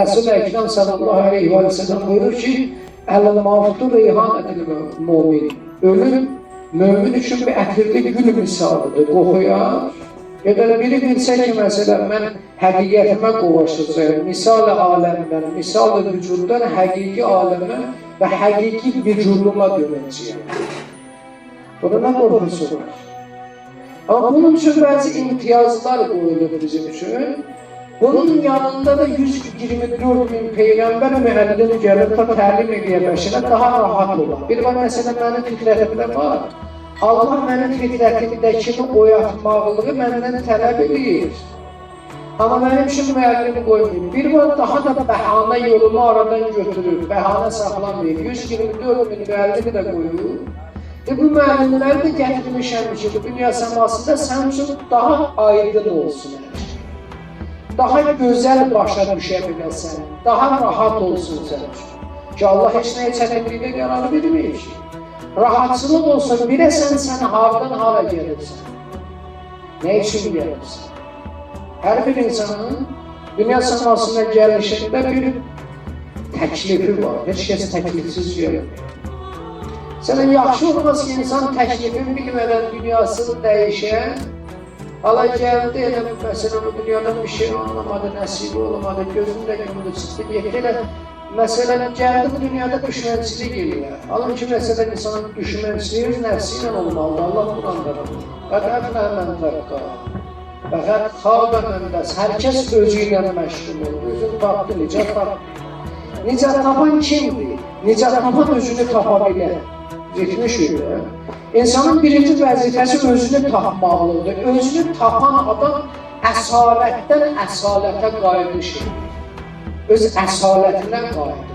Resul-i Ekrem sallallahu aleyhi ve sellem buyurur ki, "El-mavtu reyhanetil mümin." Ölüm, mümin üçün bir ətirli gül misalıdır, qoxuyar. Gedər biri bilsə ki, məsələn, mən həqiqətimə qovuşacağım, misal-i aləmdən, misal-i vücuddan həqiqi aləmə və həqiqi vücuduma dönəcəyəm. Burada nə qorxusu var? Amma bunun üçün bəzi imtiyazlar qoyulur bizim üçün. Bunun yanında da 124 min Peyğəmbər müəllim gəlib ta təlim edə bəşərə daha rahat olar. Bir var, məsələn, mənim fitrətimdə var. Allah mənim fitrətimdəkini oyatmaqlığı məndən tələb edir. Amma mənim üçün müəllimi qoymayayım. Bir var, daha da bəhanə yolumu aradan götürür, bəhanə saxlamayayım. 124 min müəllimi də qoyur. Bu müəllimləri də gətirmişəm ki, bu dünya səmasında sən üçün daha aydın olsun. Daha gözəl başa düşə biləsən, daha rahat olsun sən üçün. Ki Allah heç nəyə çətinlikdə qərar verməyir ki. Rahatçılıq olsun, biləsən sən hardan hara gəlirsən. Nə üçün gəlirsən? Hər bir insanın dünya səmasına gəlişində bir təklifi var. Heç kəs təklifsiz gəlmir. Sənə yaxşı olmaz ki, insan təklifin bilmədən dünyasını dəyişən, hala gəldi, elə məsələn, bu dünyadan bir şey anlamadı, nəsibi olmadı, gözündə gömülü çıxdı, yekələ, məsələn, gəldi bu dünyada düşmənçilik edir. Alın ki, məsələn, insanın düşmənçiliyi nəfsi ilə olmalıdır, Allah bundan da var. Bəqət mən təqqa, bəqət xalqa məndəs, hər kəs özü ilə məşğul olur, özünü tapdı, necə tapdı. Necə tapan kimdir? Necə tapan özünü tapa bilər? Zikmişdir. İnsanın birinci vəzifəsi özünü tapmalıdır. Özünü tapan adam əsalətdən əsalətə qayıdışır. Öz əsalətindən qayıdır.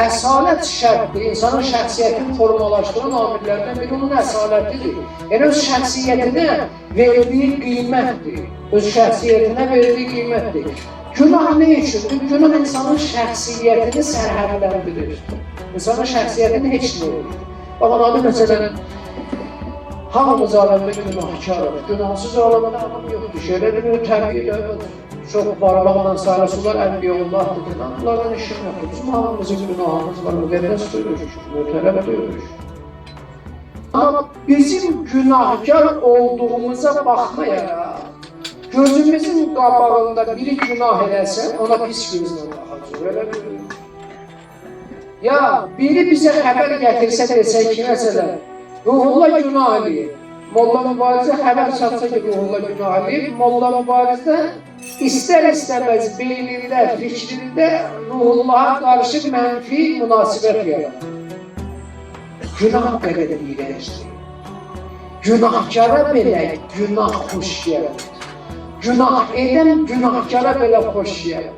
Əsalət şərtdir. İnsanın şəxsiyyətini formalaşdıran amillərdən biri onun əsalətidir. Yəni öz şəxsiyyətinə verdiyi qiymətdir. Öz şəxsiyyətinə verdiyi qiymətdir. Günah nə üçündür? Günah insanın şəxsiyyətini sərhədləndirir. İnsanın şəxsiyyətini heç nə olur. Baxın, adı məsələn, hamımız aləmdə günahkardır. Günahsız aləmdə adam yoxdur. Şeylədir, təbiyyədə çox varmaqla sarısılar Ənbiyaullah dediler. Bunlardan işim yoxdur. Bizim hamımızın günahımız var, müqəddəs döyürük, möhtərəm döyürük. Amma bizim günahkar olduğumuza baxmayaraq, gözümüzün qabağında biri günah eləsə, ona pis gözlə baxacaq. Elə bir ya biri bizə xəbər gətirsə desək ki, məsələn, Ruhullah günah eləyir. Molla Mübarizə xəbər çatsa ki, Ruhullah günah eləyir. Molla Mübarizə istər-istəməz beynində, fikrində Ruhullah'a qarşı mənfi münasibət yaradır. Günah qədər iyrəncdir. Günahkara belə günah xoş gəlir. Günah edən günahkara belə xoş gəlir.